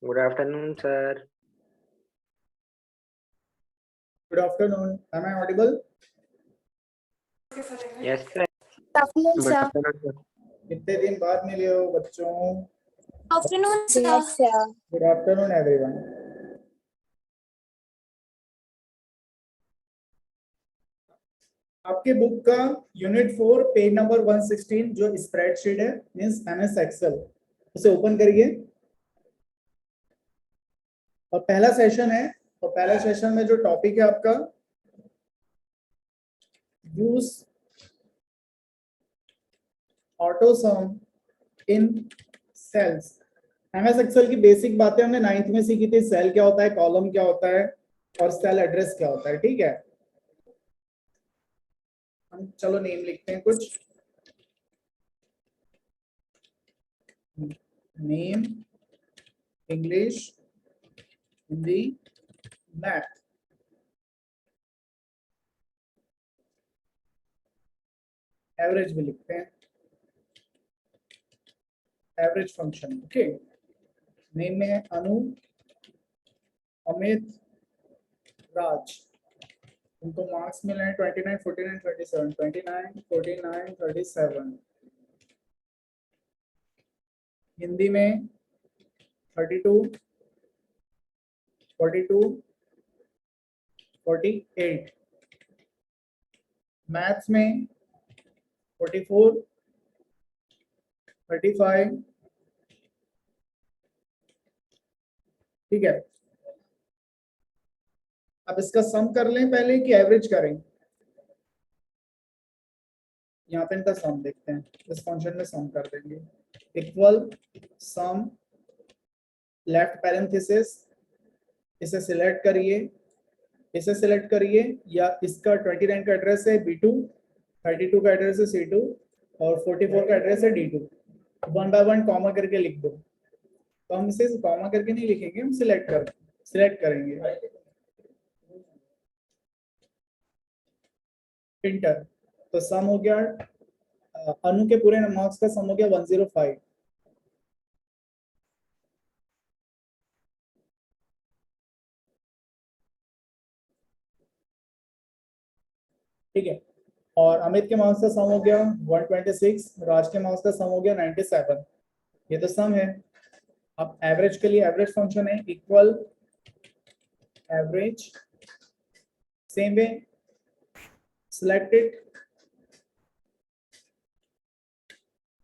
Good afternoon, sir. Good afternoon. Am I audible? Yes, sir. Good afternoon, Good sir. afternoon, sir. कितने दिन बाद मिले हो बच्चों? Afternoon, sir. Yes, sir. Good afternoon, everyone. आपके book का यूनिट 4 पेज नंबर 116 जो स्प्रेडशीट है मींस एमएस एक्सेल, उसे ओपन करिए और पहला सेशन है। तो पहला सेशन में जो टॉपिक है आपका यूज ऑटो सम इन सेल्स। एमएस एक्सेल की बेसिक बातें हमने 9th में सीखी थी। सेल क्या होता है, कॉलम क्या होता है और सेल एड्रेस क्या होता है। ठीक है, हम चलो नेम लिखते हैं कुछ। Name, English, Hindi, math. Average भी लिखते हैं, एवरेज फंक्शन। ओके, नेम में है अनु, अमित, राज। उनको मार्क्स मिले हैं 29, 49, 37। 29, 49, 37। हिंदी में 32, 42, 48। मैथ्स में 44, 35। ठीक है, अब इसका सम कर लें पहले कि एवरेज करें। यहाँ पे इनका सम देखते हैं, इस फंक्शन में सम कर देंगे। इक्वल सम लेफ्ट पैरेंथेसिस, इसे सिलेक्ट करिए, इसे सिलेक्ट करिए, या इसका 29 का एड्रेस है B2, 32 का एड्रेस है C2 और 44 का एड्रेस है D2। One by one comma करके लिख दो। तो हम इसे कॉमा करके नहीं लिखेंगे, हम सिलेक्ट करेंगे। इंटर। तो सम हो गया, अनु के पूरे मार्क्स का सम हो गया 105। ठीक है, और अमित के मार्क्स का सम हो गया 126, राज के मार्क्स का सम हो गया 97। ये तो सम है। अब एवरेज के लिए एवरेज फंक्शन है equal average, same way select it.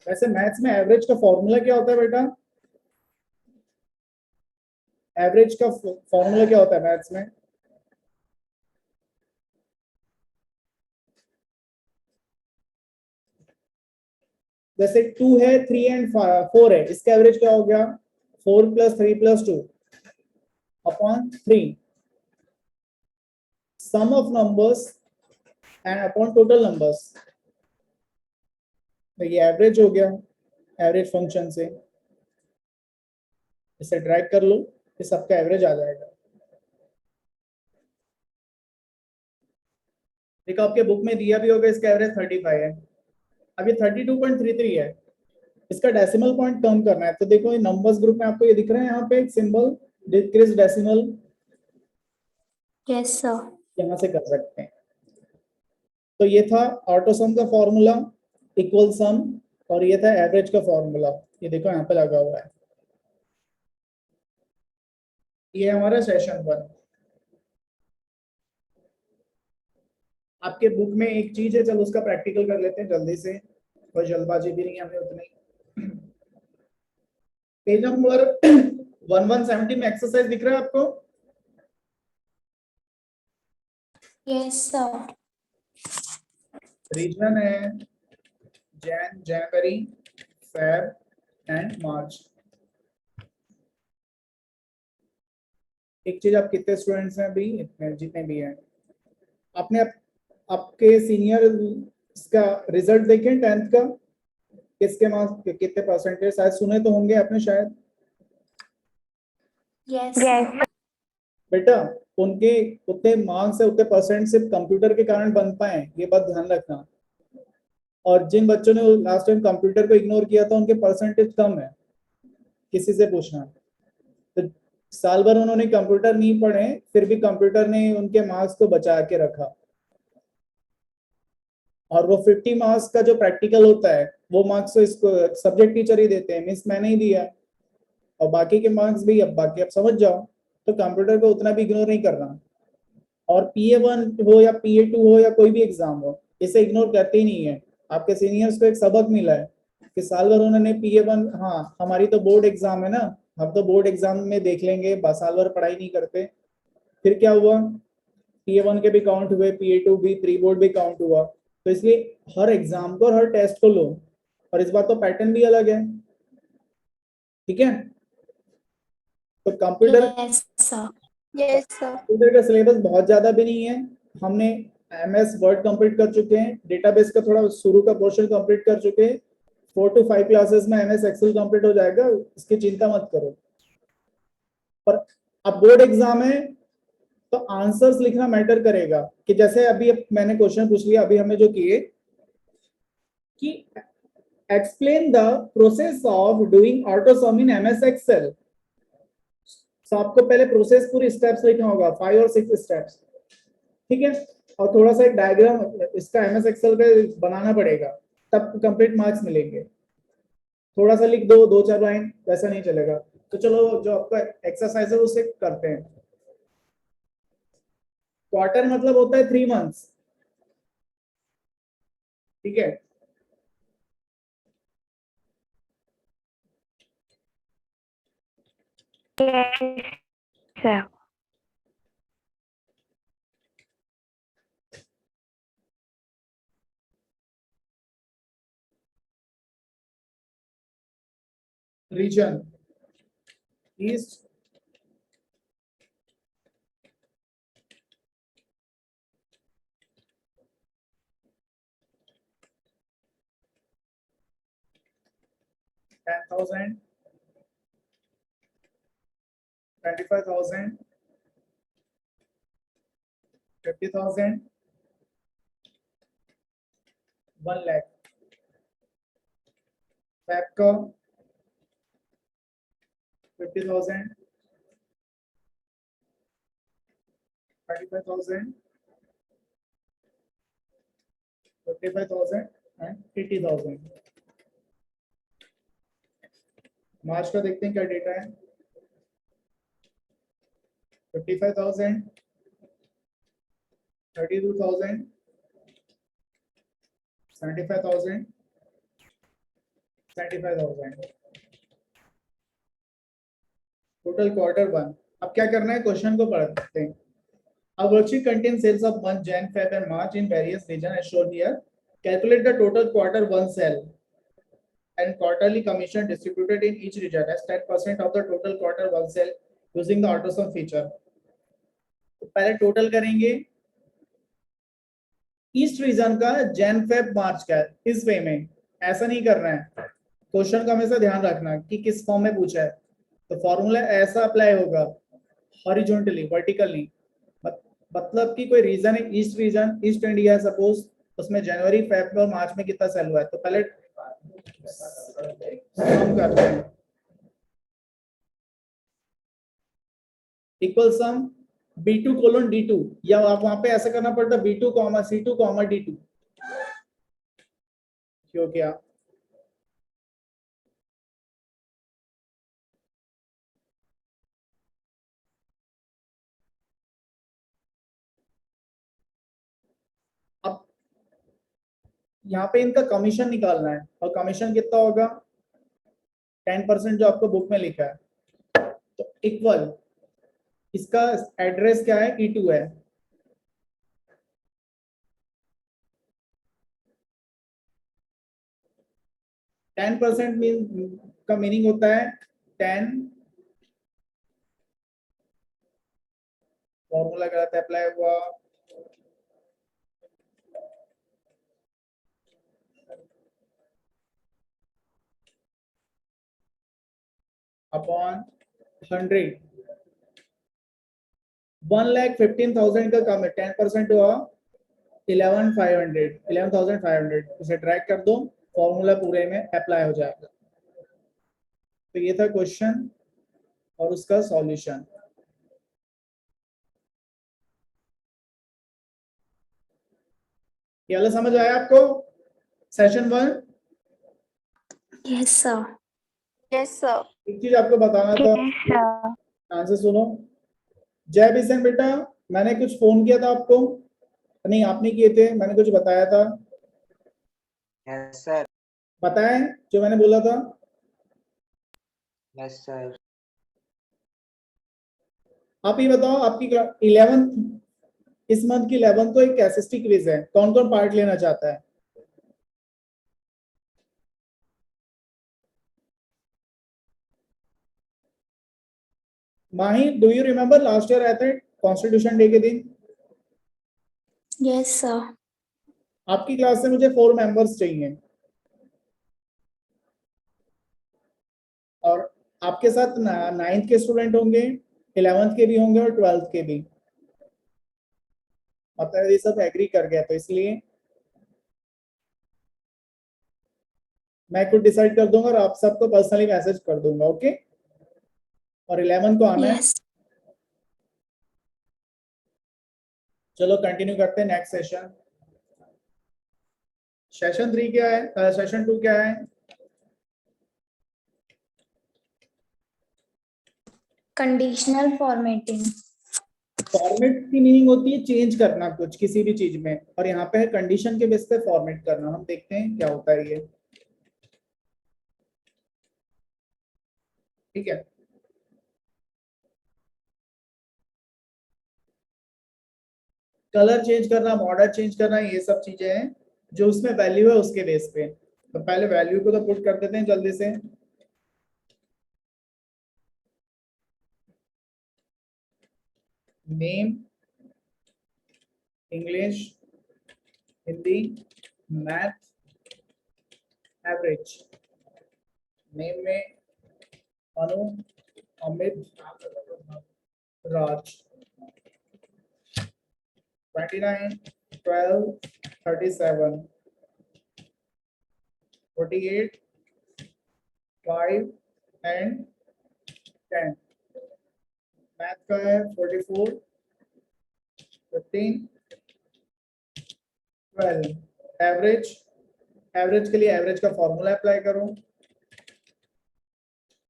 वैसे मैथ्स में एवरेज का फॉर्मूला क्या होता है बेटा? एवरेज का फॉर्मूला क्या होता है मैथ्स में? जैसे 2 है, 3 एंड 4 है, इसका एवरेज क्या हो गया? 4 + 3 + 2 upon 3, sum of numbers and upon total numbers. तो ये एवरेज हो गया एवरेज फंक्शन से। इसे ड्रैग कर लो, ये सबका एवरेज आ जाएगा। देखो आपके बुक में दिया भी होगा इसका एवरेज 35 है। अब ये 32.33 है, इसका डेसिमल पॉइंट कम करना है। तो देखो ये नंबर्स ग्रुप में आपको ये दिख रहा है, यहाँ पे एक symbol decrease decimal. Yes sir. यहाँ से कर सकते हैं। तो ये था ऑटो सम का फॉर्मूला, इक्वल सम, और ये था एवरेज का फॉर्मूला। ये देखो यहाँ पे लगा हुआ है। ये हमारा सेशन 1। आपके बुक में एक चीज है, चलो उसका प्रैक्टिकल कर लेते हैं जल्दी से, कोई जल्दबाजी भी नहीं है हमें उतनी। पेज नंबर 1170 में एक्सरसाइज दिख रहा है आपको? Yes sir. रीजन है जनवरी, फेब एंड मार्च। एक चीज, आप कितने स्टूडेंट्स हैं अभी? इतने जितने भी हैं। आपने आपके सीनियर का रिजल्ट देखें 10th का, किसके मार्क्स कितने परसेंटेज शायद सुने तो होंगे आपने शायद। यस बेटा उनके उतने मार्क्स है, उतने परसेंट सिर्फ कंप्यूटर के कारण बन पाए, ये बात ध्यान रखना। और जिन बच्चों ने लास्ट टाइम कंप्यूटर को इग्नोर किया था उनके परसेंटेज कम है, किसी से पूछना। तो साल भर उन्होंने कंप्यूटर नहीं पढ़े, फिर भी कंप्यूटर ने उनके मार्क्स को बचा के रखा। और वो 50 मार्क्स का जो प्रैक्टिकल होता है वो मार्क्स तो इसको सब्जेक्ट टीचर ही देते हैं, मिस मैंने ही दिया। और बाकी के मार्क्स भी अब बाकी आप समझ जाओ। तो कंप्यूटर को उतना भी इग्नोर नहीं करना। और PA1 हो या PA2 हो या कोई भी एग्जाम हो, इसे इग्नोर करते ही नहीं है। आपके सीनियर्स को एक सबक मिला है कि साल भर उन्होंने PA1, हाँ हमारी तो बोर्ड एग्जाम है ना, हम तो बोर्ड एग्जाम में देख लेंगे, साल भर पढ़ाई नहीं करते। फिर क्या हुआ, PA1 के भी काउंट हुए, PA2 भी, प्री बोर्ड भी काउंट हुआ। तो इसलिए हर एग्जाम को और हर टेस्ट को लो। और इस बार तो पैटर्न भी अलग है, ठीक है। तो computer Yes, sir. Yes, sir. Computer का सिलेबस बहुत ज्यादा भी नहीं है। हमने MS वर्ड कंप्लीट कर चुके हैं, डेटाबेस का थोड़ा शुरू का पोर्शन कंप्लीट कर चुके हैं। 4 to 5 क्लासेस में MS एक्सेल कंप्लीट हो जाएगा, इसकी चिंता मत करो। पर अब बोर्ड एग्जाम है तो आंसर्स लिखना मैटर करेगा। कि जैसे अभी मैंने क्वेश्चन पूछ लिया, अभी हमने जो किए कि explain the process of doing autosum in MS Excel. तो आपको पहले प्रोसेस पूरी स्टेप्स लिखना होगा, 5 और 6 स्टेप्स, ठीक है। और थोड़ा सा एक डायग्राम इसका MS एक्सेल पे बनाना पड़ेगा, तब कंप्लीट मार्क्स मिलेंगे। थोड़ा सा लिख दो, 2-4 लाइन, वैसा नहीं चलेगा। तो चलो जो आपका एक्सरसाइज है उसे करते हैं। क्वार्टर मतलब होता है 3 मंथ्स, ठीक है। Yes, sir. Region east, $10,000, $25,000, $50,000, 1 lakh। फैब का 50,000, 35,000, 55,000 एंड 80,000। मार्च का देखते हैं क्या डेटा है। 55,000, 32,000, 75,000, 75,000। Total Q1। अब क्या करना है, क्वेश्चन को पढ़ते हैं। A worksheet contains sales of month Jan, Feb, and March in various regions as shown here. Calculate the total Q1 sale and quarterly commission distributed in each region as 10% of the total Q1 sale using the AutoSum feature. तो पहले total करेंगे east region का, Jan Feb March का, इस वे में। ऐसा नहीं करना है, क्वेश्चन का हमेशा ध्यान रखना कि किस फॉर्म में पूछा है। तो फॉर्मूला ऐसा अप्लाई होगा, हॉरिजॉन्टली, वर्टिकल नहीं। मतलब कि कोई रीजन है, ईस्ट रीजन, ईस्ट इंडिया है सपोज, उसमें जनवरी, फेब और मार्च में कितना सेल हुआ है। तो पहले सम करते हैं, इक्वल सम B2:D2, या आप वहां पे ऐसा करना पड़ता B2, C2, D2। क्यों क्या, अब यहाँ पे इनका कमीशन निकालना है, और कमीशन कितना होगा, 10% जो आपको बुक में लिखा है। तो इक्वल, इसका एड्रेस क्या है, E2 है। टेन परसेंट का मीनिंग होता है 10, फॉर्मूला गलत अप्लाई हुआ, अपॉन 100। 1,15,000 का कम है, 10% हुआ 11,500, 11,500। इसे ट्रैक कर दो, फॉर्मूला पूरे में अप्लाई हो जाएगा। तो ये था क्वेश्चन, और उसका सॉल्यूशन। ये वाला समझ आया आपको? Session 1। Yes, sir. Yes, sir. एक चीज आपको बताना था, Yes, sir. ध्यान से सुनो। जय बिशन बेटा, मैंने कुछ फोन किया था आपको? नहीं, आपने किए थे, मैंने कुछ बताया था? Yes sir. बताएं जो मैंने बोला था? Yes sir. आप ही बताओ, आपकी 11th, इस मंथ की 11th को एक एसएसटी क्विज है, कौन कौन पार्ट लेना चाहता है? Mahi, do you remember last year आए थे कॉन्स्टिट्यूशन डे के दिन? Yes, sir. आपकी क्लास से मुझे 4 मेंबर्स चाहिए, और आपके साथ 9th के स्टूडेंट होंगे, 11th के भी होंगे और 12th के भी। मतलब ये सब एग्री कर गया, तो इसलिए मैं खुद डिसाइड कर दूंगा और आप सबको पर्सनली मैसेज कर दूंगा, ओके? और 11 को आना है। Yes. चलो कंटिन्यू करते हैं नेक्स्ट सेशन। सेशन 3 क्या है, सेशन 2 क्या है? Conditional formatting. फॉर्मेट की मीनिंग होती है चेंज करना कुछ किसी भी चीज में, और यहाँ पे है कंडीशन के बेस पे फॉर्मेट करना। हम देखते हैं क्या होता है ये, ठीक है? कलर चेंज करना, बॉर्डर चेंज करना, ये सब चीजें हैं जो उसमें वैल्यू है उसके बेस पे। तो पहले वैल्यू को तो पुट कर देते हैं जल्दी से। Name, English, Hindi, math, average. Name में अनु, अमित, राज। 29, 12, 37, 48, 5 एंड 10। मैथ का है 44, 15, 12। एवरेज, एवरेज के लिए एवरेज का फॉर्मूला अप्लाई करो।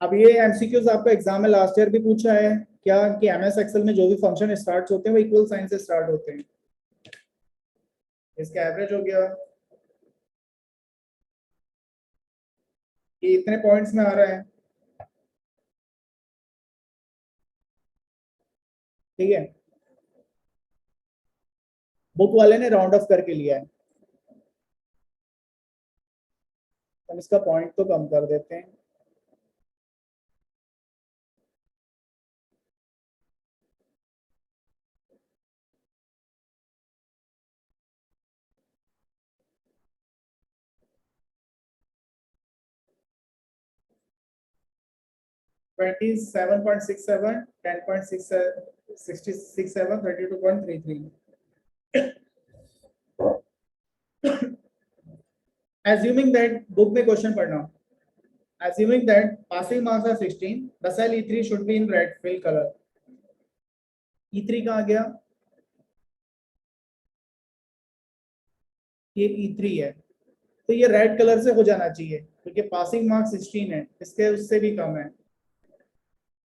अब ये एमसीक्यूज आपको एग्जाम में लास्ट ईयर भी पूछा है क्या, कि एमएस एक्सेल में जो भी फंक्शन स्टार्ट होते हैं वो इक्वल साइन से स्टार्ट होते हैं। इसका एवरेज हो गया, ये इतने पॉइंट्स में आ रहा है, ठीक है? बुक वाले ने राउंड ऑफ करके लिया है, हम इसका पॉइंट तो कम कर देते हैं। $27.67, $10.67, $32.33। Assuming that book में क्वेश्चन पढ़ना, assuming that passing marks are 16, the cell E3 should be in red fill color। E3 कहाँ गया? ये E3 है, तो ये रेड कलर से हो जाना चाहिए क्योंकि पासिंग मार्क्स 16 है, इसके उससे भी कम है।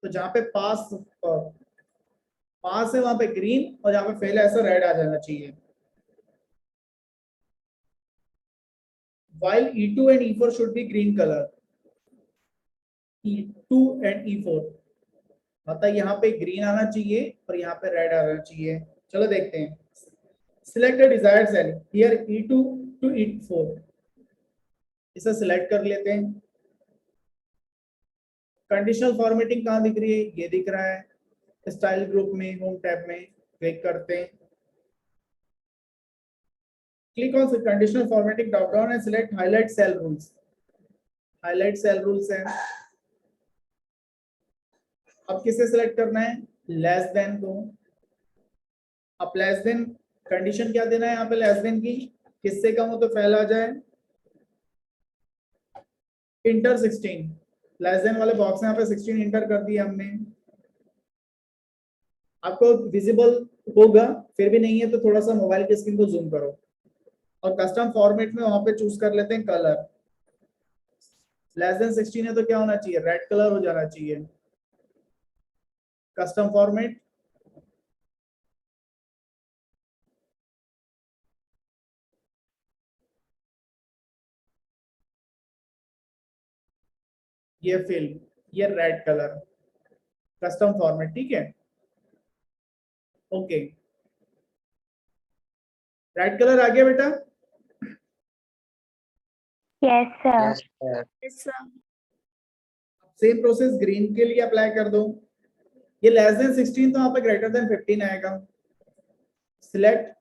तो जहाँ पे पास है वहां पे ग्रीन, और जहाँ पे फेल है ऐसा रेड आ जाना चाहिए। While E2 and E4 should be green color, E2 and E4, मतलब यहाँ पे ग्रीन आना चाहिए और यहाँ पे रेड आना चाहिए। चलो देखते हैं। Select desired cell here E2 to E4, इसे सिलेक्ट कर लेते हैं। कंडीशनल फॉर्मेटिंग कहाँ दिख रही है? ये दिख रहा है, स्टाइल ग्रुप में, होम टैब में क्लिक करते हैं। Click on conditional formatting drop down and select highlight cell rules. Highlight cell rules है। अब किसे सिलेक्ट करना है? लेस देन को। अब लेस देन कंडीशन क्या देना है यहाँ पे? लेस देन की किससे कम हो तो फेल आ जाए। इंटर 16, लेस देन वाले बॉक्स में यहाँ पे 16 इंटर कर दिया हमने। आपको विजिबल होगा, फिर भी नहीं है तो थोड़ा सा मोबाइल की स्क्रीन को जूम करो। और कस्टम फॉर्मेट में वहां पे चूज कर लेते हैं कलर। लेस देन 16 है तो क्या होना चाहिए, रेड कलर हो जाना चाहिए। कस्टम फॉर्मेट, ये फिल्म, ये रेड कलर, कस्टम फॉर्मेट, ठीक है। ओके, रेड कलर आ गया बेटा। Yes, sir. Yes, sir. Yes, sir. Same process green के लिए अप्लाई कर दो। ये लेस देन 16 तो यहाँ पे ग्रेटर देन 15 आएगा। Select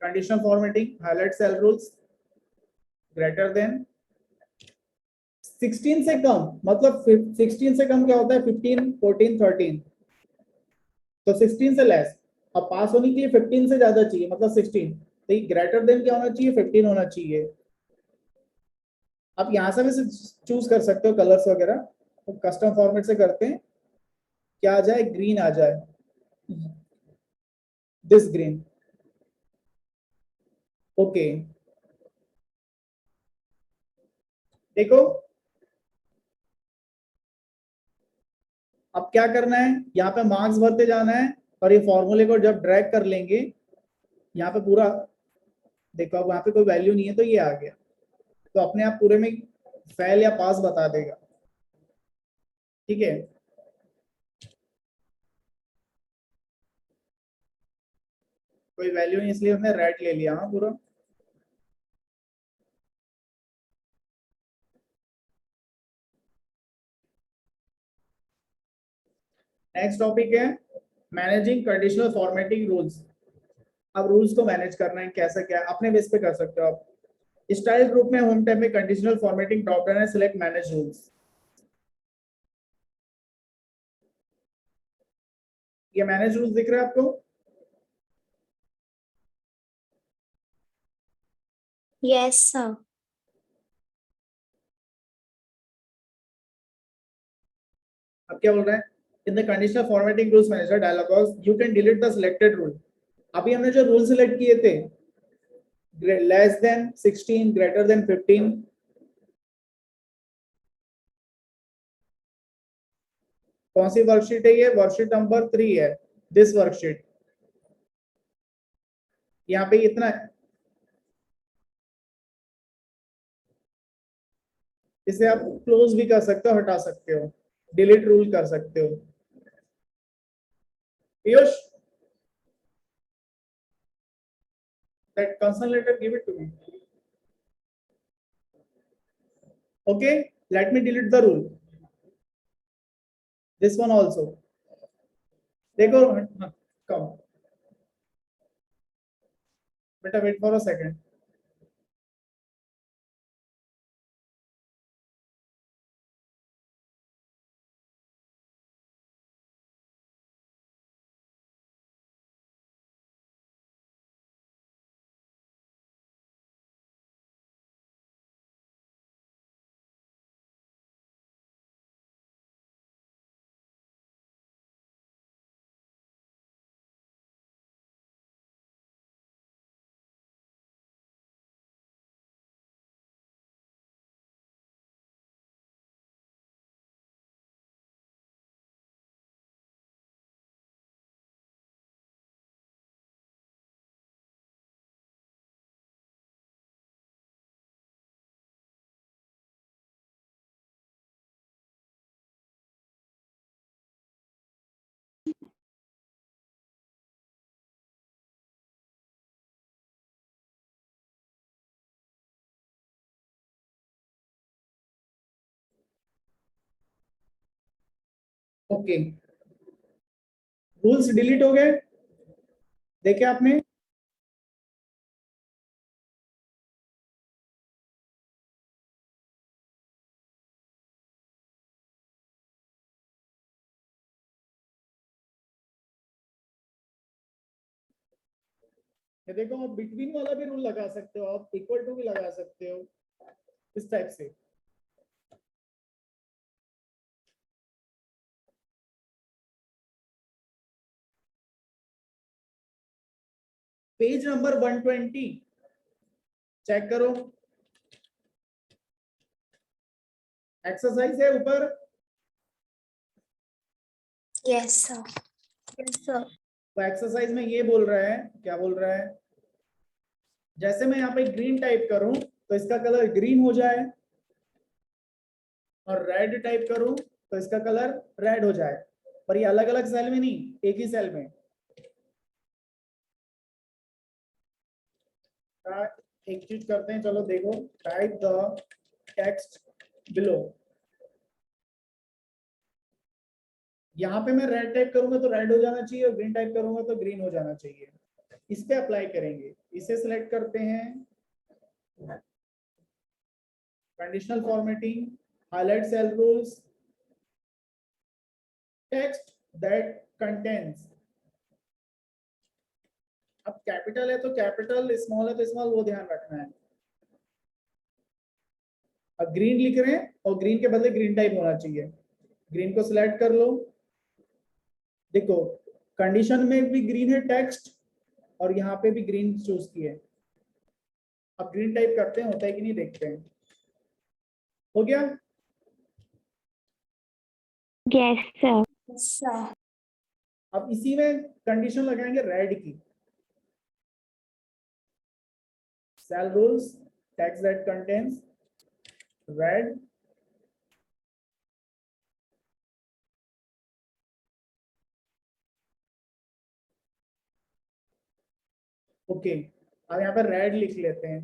conditional formatting, highlight cell rules, greater than 16 से कम, मतलब 16 से कम क्या होता है, 15, 14, 13, तो 16 से लेस। अब पास होने के लिए 15 से ज्यादा चाहिए, मतलब 16, तो ये ग्रेटर देन क्या होना चाहिए, 15 होना चाहिए। आप यहां से भी चूज कर सकते हो कलर्स वगैरह, तो कस्टम फॉर्मेट से करते हैं, क्या आ जाए, ग्रीन आ जाए, दिस ग्रीन। ओके, देखो अब क्या करना है, यहाँ पे मार्क्स भरते जाना है, और ये फॉर्मूले को जब ड्रैग कर लेंगे यहाँ पे पूरा, देखो अब यहाँ पे कोई वैल्यू नहीं है तो ये आ गया, तो अपने आप पूरे में फेल या पास बता देगा, ठीक है। कोई वैल्यू नहीं इसलिए हमने रेड ले लिया, हाँ पूरा। नेक्स्ट टॉपिक है मैनेजिंग कंडीशनल फॉर्मेटिंग रूल्स। अब रूल्स को मैनेज करना है, कैसा क्या अपने बेस पे कर सकते हो आप। स्टाइल ग्रुप में होम टैब में कंडीशनल फॉर्मेटिंग ड्रॉप डाउन है, सिलेक्ट मैनेज रूल्स। ये मैनेज रूल्स दिख रहा है आपको? Yes, sir. अब क्या बोल रहा है, in the conditional formatting rules manager dialog box you can delete the selected rule. अभी हमने जो रूल सिलेक्ट किए थे, लेस देन 16, ग्रेटर देन 15, कौन सी वर्कशीट है ये, वर्कशीट नंबर 3 है, दिस वर्कशीट। यहाँ पे इतना है, इसे आप क्लोज भी कर सकते हो, हटा सकते हो, डिलीट रूल कर सकते हो। Piyush, that consent letter, give it to me. Okay, let me delete the rule, this one also। देखो, कम बेटा, wait for a second. Okay, rules डिलीट हो गए, देखे आपने? ये देखो, आप बिटवीन वाला भी रूल लगा सकते हो, आप इक्वल टू भी लगा सकते हो, इस टाइप से। पेज नंबर 120 चेक करो, एक्सरसाइज है ऊपर। Yes, sir. Yes, sir. तो एक्सरसाइज में ये बोल रहा है, क्या बोल रहा है, जैसे मैं यहाँ पे ग्रीन टाइप करूं तो इसका कलर ग्रीन हो जाए, और रेड टाइप करूं तो इसका कलर रेड हो जाए, पर ये अलग अलग सेल में नहीं, एक ही सेल में। एक चीज करते हैं, चलो देखो, टाइप द टेक्स्ट बिलो। यहाँ पे मैं रेड टाइप करूंगा तो रेड हो जाना चाहिए, और ग्रीन टाइप करूंगा तो ग्रीन हो जाना चाहिए। इस पे अप्लाई करेंगे, इसे सिलेक्ट करते हैं, conditional formatting, highlight cell rules, text that contains. अब कैपिटल है तो कैपिटल, स्मॉल है तो स्मॉल, वो ध्यान रखना है। अब ग्रीन लिख रहे हैं और ग्रीन के बदले ग्रीन टाइप होना चाहिए, ग्रीन को सिलेक्ट कर लो। देखो कंडीशन में भी ग्रीन है टेक्स्ट, और यहाँ पे भी ग्रीन चूज किए। अब ग्रीन टाइप करते हैं, होता है कि नहीं देखते हैं। हो गया? Yes, sir. Yes, sir. अब इसी में कंडीशन लगाएंगे रेड की, cell rules, text that contains red, okay. अब यहाँ पर रेड लिख लेते हैं।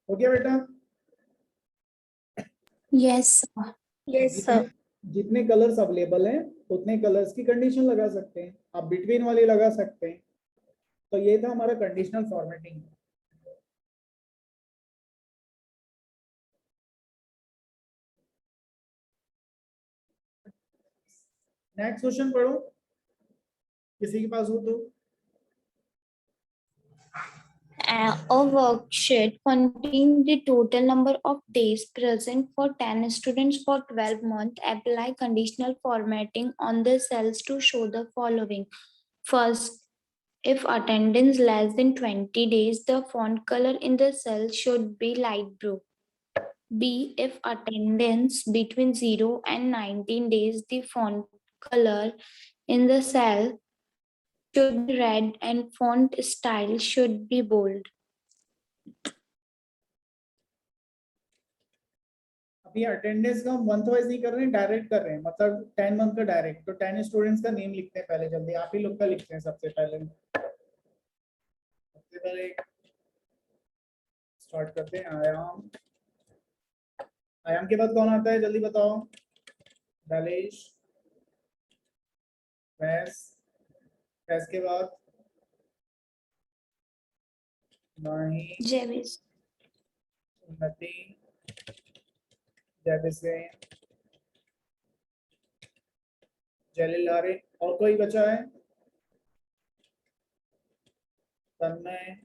हो गया बेटा? Yes, sir. Yes, जितने sir. जितने कलर्स अवेलेबल हैं उतने कलर्स की कंडीशन लगा सकते हैं, आप बिटवीन वाली लगा सकते हैं। तो ये था हमारा कंडीशनल फॉर्मेटिंग। नेक्स्ट क्वेश्चन पढ़ो, किसी के पास हो तो। A worksheet containing the total number of days present for 10 students for 12 months. Apply conditional formatting on the cells to show the following. First, if attendance less than 20 days, the font color in the cell should be light blue. B, if attendance between 0 and 19 days, the font color in the cell should be red and font style should be bold. अभी attendance का हम month wise नहीं कर रहे हैं, direct कर रहे हैं, मतलब 10 मंथ का डायरेक्ट। तो 10 स्टूडेंट्स का नेम लिखते हैं पहले, जल्दी आप ही लोग का लिखते हैं सबसे पहले। स्टार्ट करते हैं। आयाम, आयाम के बाद कौन आता है जल्दी बताओ? दलेश, फैज, फैज के बाद माही, Javis. उन्नति, जैसे जलील लारे। और कोई बचा है? तन्मय,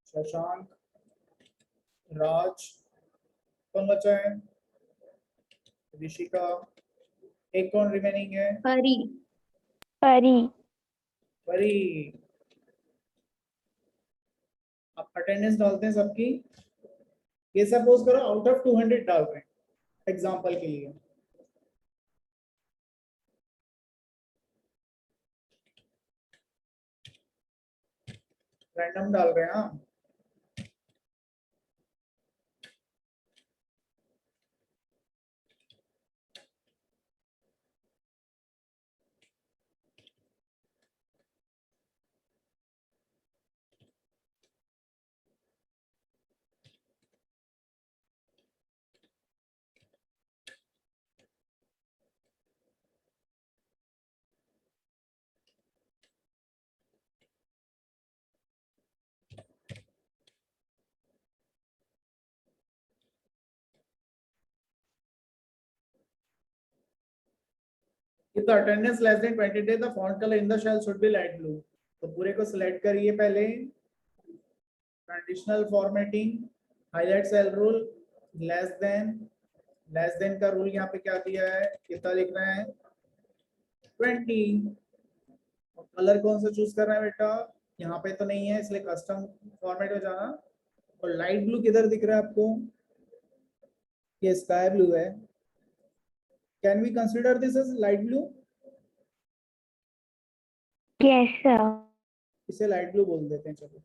शशांक, राज, कौन बचा है? ऋषिका, एक कौन रिमेनिंग है? Hari. Pari. परी। आप अटेंडेंस डालते हैं सबकी। ये सपोज करो आउट ऑफ 200 डाल रहे हैं एग्जांपल के लिए। रैंडम डाल रहे हैं। हाँ, if the attendance less than 20 days, the font color in the shell should be light blue। तो पूरे को सिलेक्ट करिए पहले, conditional formatting, highlight cell rule, less than का रूल यहाँ पे क्या दिया है, कितना लिख रहे हैं? 20। कलर कौन सा चूज करना है बेटा? यहाँ पे तो नहीं है इसलिए कस्टम फॉर्मेट में जाना। और लाइट ब्लू किधर दिख रहा है आपको? ये स्काई ब्लू है। Can we consider this as light blue? Yes, sir. इसे लाइट ब्लू बोल देते हैं। चलो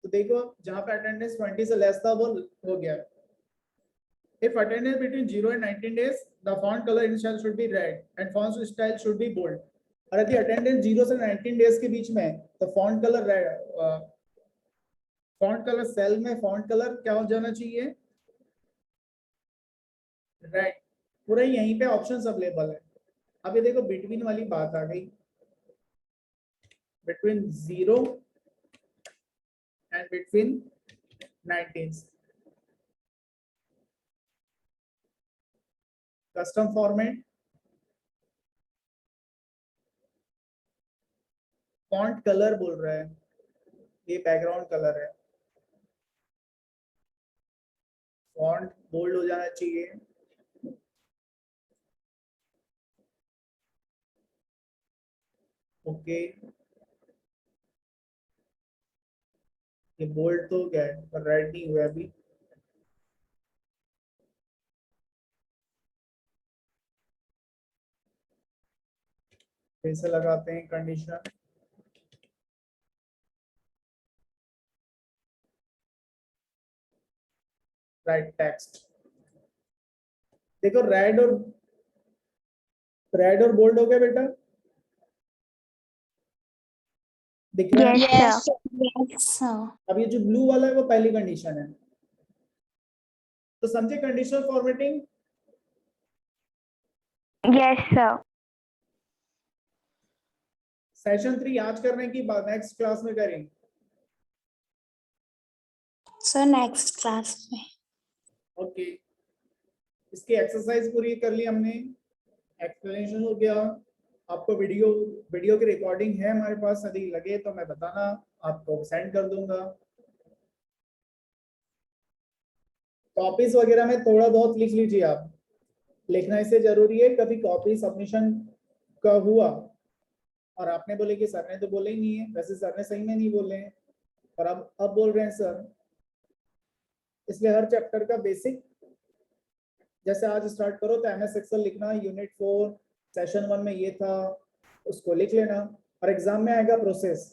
तो देखो जहां पे अटेंडेंस 20 से लेस था वो हो गया। If attendance between 0 and 19 days, the font color initial should be red and font style should be bold. और यदि अटेंडेंस 0 से 19 डेज के बीच में तो font colour red, font colour cell में फॉन्ट कलर क्या हो जाना चाहिए? रेड। पूरा यहीं पे ऑप्शंस अवेलेबल है। अब ये देखो बिटवीन वाली बात आ गई, between 0 and between 19। Custom format, font colour बोल रहा है, ये बैकग्राउंड कलर है, फॉन्ट बोल्ड हो जाना चाहिए। ओके ये बोल्ड तो क्या है पर रेड नहीं हुआ अभी। फिर से लगाते हैं कंडीशन। Right text. देखो रेड और बोल्ड हो गया बेटा, दिख रहा है? Yes, sir. Yes, sir. अब ये जो ब्लू वाला है वो पहली कंडीशन है। तो समझे conditional formatting? Yes, sir. Session 3 आज करने की बात नेक्स्ट क्लास में करेंगे। Sir, next class में. ओके इसकी एक्सरसाइज पूरी कर ली हमने, एक्सप्लेनेशन हो गया। आपको वीडियो की रिकॉर्डिंग है हमारे पास, यदि लगे तो मैं बताना, आपको सेंड कर दूंगा। कॉपीज वगैरह में थोड़ा बहुत लिख लीजिए आप, लिखना इससे जरूरी है। कभी कॉपी सबमिशन का हुआ और आपने बोले कि सर ने तो बोले ही नहीं है, वैसे सर ने सही में नहीं बोले हैं और अब बोल रहे हैं सर। इसलिए हर चैप्टर का बेसिक जैसे आज स्टार्ट करो तो MS एक्सेल लिखना, यूनिट 4 सेशन 1 में ये था उसको लिख लेना और एग्जाम में आएगा प्रोसेस।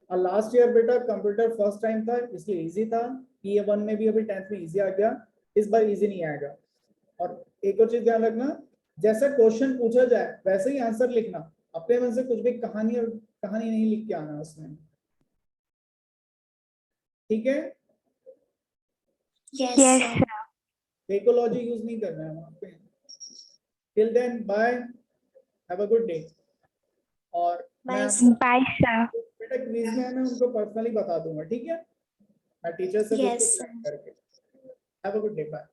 और लास्ट ईयर बेटा कंप्यूटर फर्स्ट टाइम था इसलिए इजी था, PA1 में भी अभी 10th में इजी आ गया, इस बार इजी नहीं आएगा। और एक और चीज ध्यान रखना, जैसा क्वेश्चन पूछा जाए वैसे ही आंसर लिखना, अपने मन से कुछ भी कहानी नहीं लिख के आना उसमें, ठीक है? Yes, Yes, sir. sir. फेकोलॉजी यूज नहीं करना है वहां पे। Till then bye, have a good day. और मैं Bye, आपको sir. Bye, sir. बेटा क्विज में मैं उनको पर्सनली बता दूंगा, ठीक है? मैं टीचर से Yes, बिल्कुल sir. करके। Have a good day, bye.